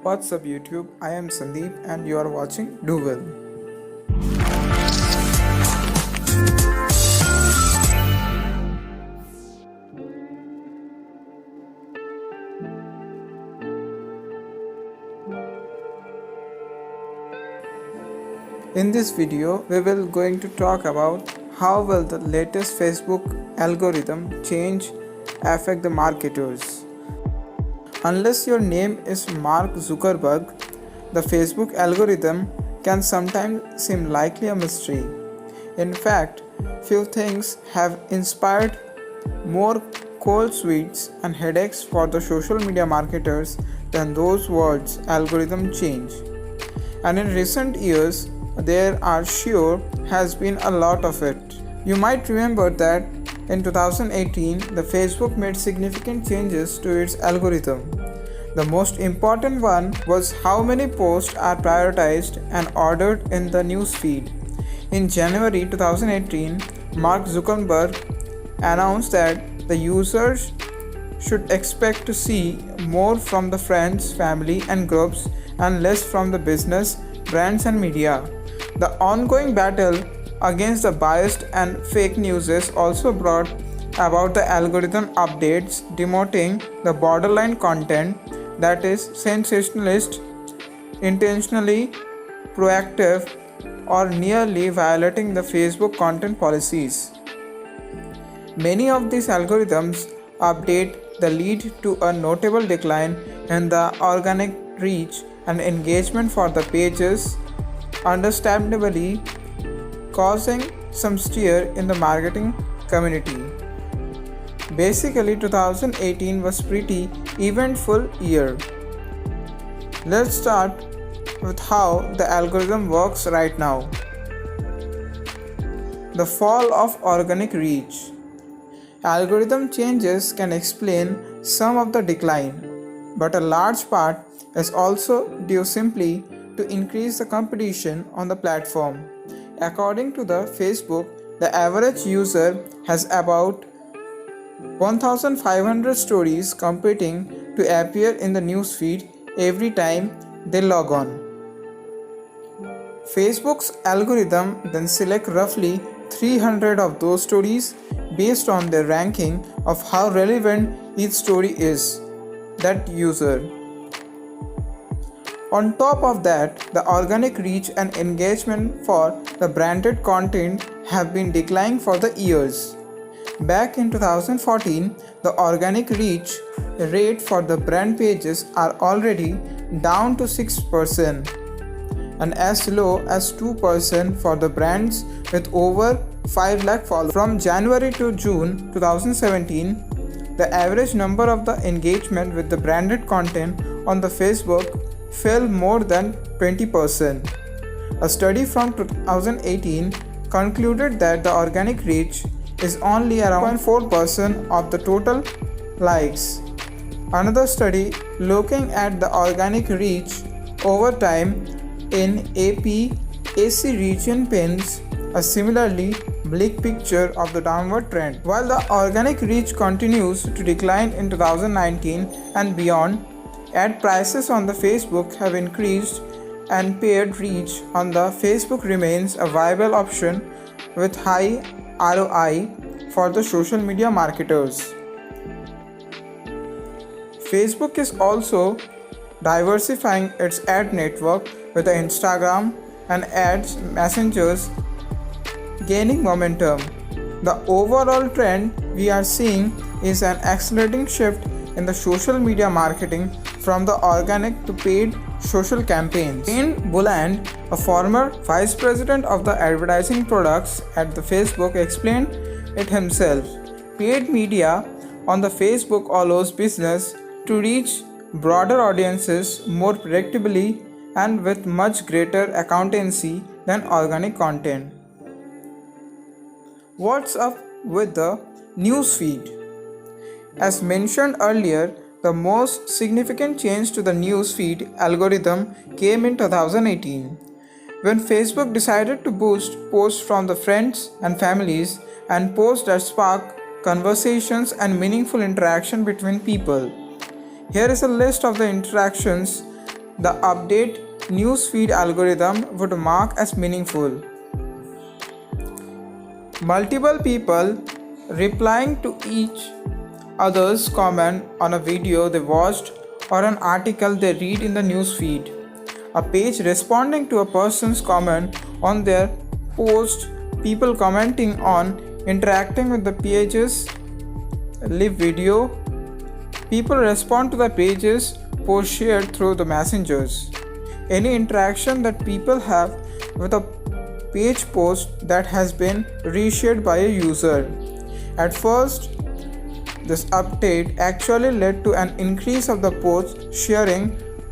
What's up YouTube? I am Sandeep and you are watching Do Well. In this video, we will going to talk about how will the latest Facebook algorithm change affect the marketers. Unless your name is Mark Zuckerberg, the Facebook algorithm can sometimes seem likely a mystery. In fact, few things have inspired more cold sweets and headaches for the social media marketers than those words algorithm change. And in recent years, there are sure has been a lot of it. You might remember that in 2018, the Facebook made significant changes to its algorithm. The most important one was how many posts are prioritized and ordered in the news feed. In January 2018, Mark Zuckerberg announced that the users should expect to see more from the friends, family, and groups and less from the business, brands, and media. The ongoing battle against the biased and fake news also brought about the algorithm updates demoting the borderline content that is sensationalist, intentionally proactive, or nearly violating the Facebook content policies. Many of these algorithms update that lead to a notable decline in the organic reach and engagement for the pages, understandably causing some stir in the marketing community. Basically, 2018 was pretty eventful year. Let's start with how the algorithm works right now. The fall of organic reach. Algorithm changes can explain some of the decline, but a large part is also due simply to increase the competition on the platform. According to the Facebook, the average user has about 1,500 stories competing to appear in the newsfeed every time they log on. Facebook's algorithm then select roughly 300 of those stories based on their ranking of how relevant each story is that user. On top of that, the organic reach and engagement for the branded content have been declining for the years. Back in 2014, the organic reach rate for the brand pages are already down to 6% and as low as 2% for the brands with over 5 lakh followers. From January to June 2017, the average number of the engagement with the branded content on the Facebook fell more than 20%. A study from 2018 concluded that the organic reach is only around 0.4% of the total likes. Another study looking at the organic reach over time in AP-AC region paints a similarly bleak picture of the downward trend. While the organic reach continues to decline in 2019 and beyond, ad prices on the Facebook have increased and paid reach on the Facebook remains a viable option with high ROI for the social media marketers. Facebook is also diversifying its ad network with the Instagram and ads messengers gaining momentum. The overall trend we are seeing is an accelerating shift in the social media marketing from the organic to paid social campaigns. Shane Bulland, a former vice president of the advertising products at the Facebook, explained it himself. Paid media on the Facebook allows business to reach broader audiences more predictably and with much greater accountancy than organic content. What's up with the newsfeed? As mentioned earlier, the most significant change to the newsfeed algorithm came in 2018, when Facebook decided to boost posts from the friends and families and posts that spark conversations and meaningful interaction between people. Here is a list of the interactions the update newsfeed algorithm would mark as meaningful. Multiple people replying to each other's comment on a video they watched or an article they read in the newsfeed. A page responding to a person's comment on their post, people commenting on, interacting with the page's live video. People respond to the pages post shared through the messengers. Any interaction that people have with a page post that has been reshared by a user. At first, this update actually led to an increase of the posts sharing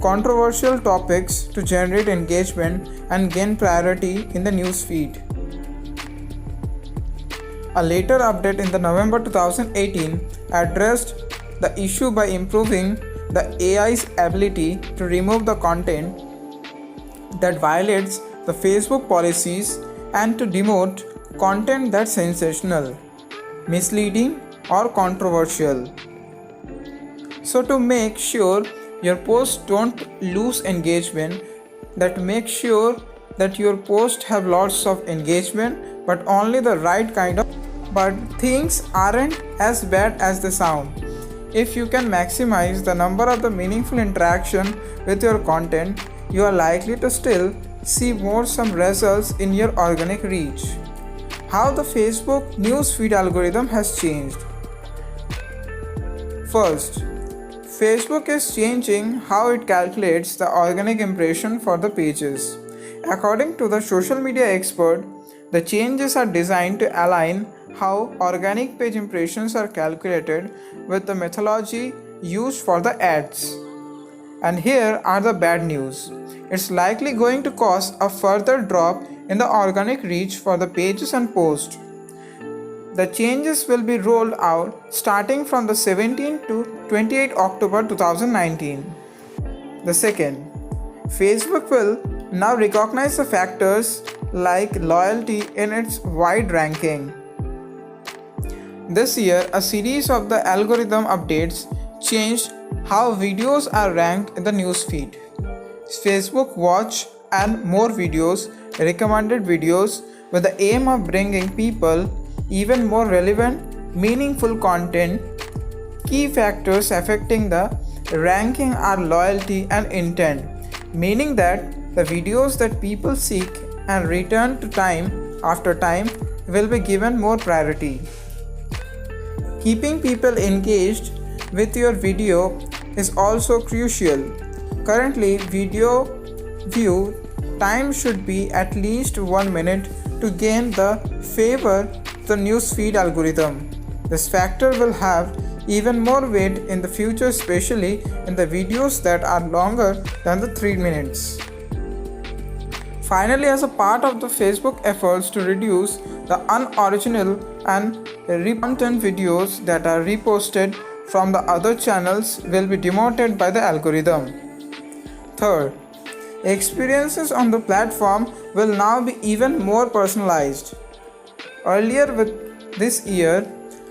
controversial topics to generate engagement and gain priority in the newsfeed. A later update in the November 2018 addressed the issue by improving the AI's ability to remove the content that violates the Facebook policies and to demote content that's sensational, misleading, or controversial. So to make sure your posts don't lose engagement, that make sure that your posts have lots of engagement but only the right kind of. But things aren't as bad as they sound. If you can maximize the number of the meaningful interaction with your content, you are likely to still see some results in your organic reach. How the Facebook newsfeed algorithm has changed. First, Facebook is changing how it calculates the organic impression for the pages. According to the social media expert, the changes are designed to align how organic page impressions are calculated with the methodology used for the ads. And here are the bad news. It's likely going to cause a further drop in the organic reach for the pages and posts. The changes will be rolled out starting from the 17th to 28 October 2019. The second, Facebook will now recognize the factors like loyalty in its wide ranking. This year, a series of the algorithm updates changed how videos are ranked in the newsfeed. Facebook Watch and More videos recommended videos with the aim of bringing people even more relevant, meaningful content. Key factors affecting the ranking are loyalty and intent, meaning that the videos that people seek and return to time after time will be given more priority. Keeping people engaged with your video is also crucial. Currently, video view time should be at least 1 minute to gain the favor of the newsfeed algorithm. This factor will have even more weight in the future, especially in the videos that are longer than the 3 minutes. Finally, as a part of the Facebook efforts to reduce the unoriginal and content videos that are reposted from the other channels will be demoted by the algorithm. Third, experiences on the platform will now be even more personalized. Earlier with this year,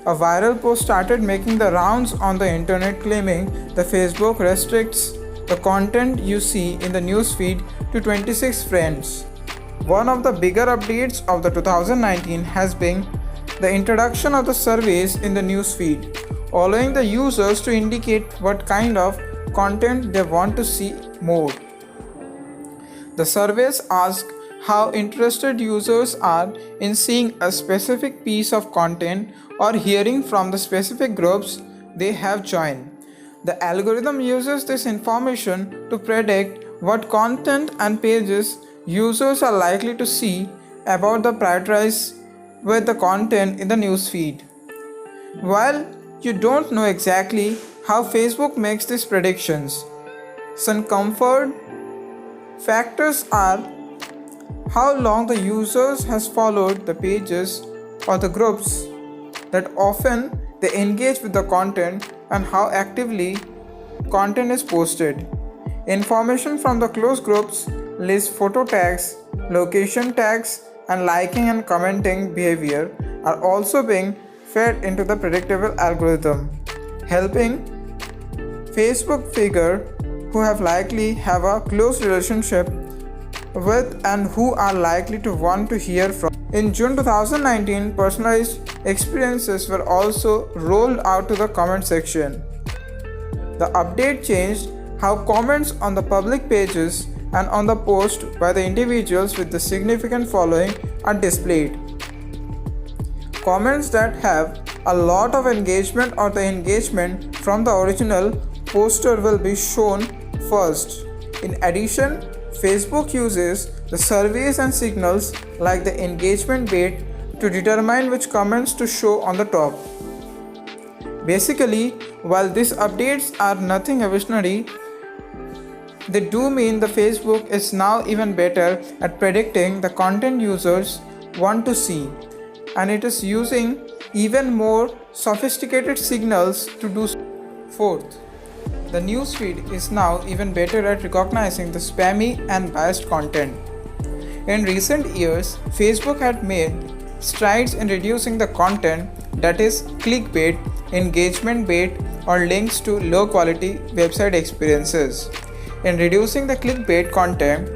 a viral post started making the rounds on the internet claiming that Facebook restricts the content you see in the newsfeed to 26 friends. One of the bigger updates of the 2019 has been the introduction of the surveys in the newsfeed, allowing the users to indicate what kind of content they want to see more. The surveys ask how interested users are in seeing a specific piece of content or hearing from the specific groups they have joined. The algorithm uses this information to predict what content and pages users are likely to see about the prioritize with the content in the newsfeed. While you don't know exactly how Facebook makes these predictions, some comfort factors are how long the users has followed the pages or the groups that often they engage with the content and how actively content is posted. Information from the close groups list photo tags, location tags, and liking and commenting behavior are also being fed into the predictable algorithm, helping Facebook figure who have likely have a close relationship with and who are likely to want to hear from. In June 2019, personalized experiences were also rolled out to the comment section. The update changed how comments on the public pages and on the post by the individuals with the significant following are displayed. Comments that have a lot of engagement or the engagement from the original poster will be shown first. In addition, Facebook uses the surveys and signals like the engagement bait to determine which comments to show on the top. Basically, while these updates are nothing revolutionary, they do mean the Facebook is now even better at predicting the content users want to see, and it is using even more sophisticated signals to do so. Fourth, the newsfeed is now even better at recognizing the spammy and biased content. In recent years, Facebook had made strides in reducing the content that is clickbait, engagement bait, or links to low quality website experiences. In reducing the clickbait content,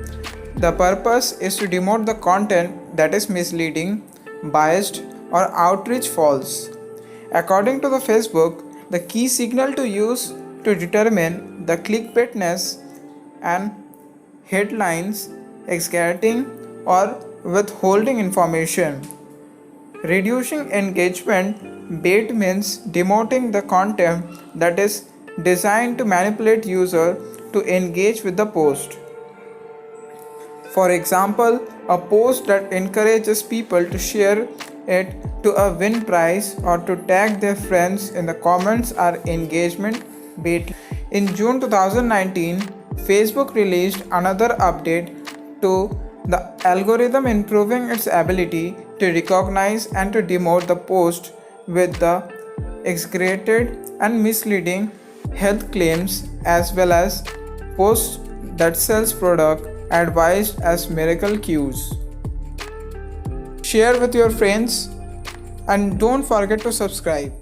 the purpose is to demote the content that is misleading, biased, or outreach false. According to the Facebook, the key signal to use to determine the clickbaitness and headlines exaggerating or withholding information. Reducing engagement bait means demoting the content that is designed to manipulate user to engage with the post. For example, a post that encourages people to share it to a win prize or to tag their friends in the comments are engagement bait. In June 2019, Facebook released another update to the algorithm, improving its ability to recognize and to demote the post with the exaggerated and misleading health claims, as well as posts that sells product advised as miracle cues. Share with your friends and don't forget to subscribe.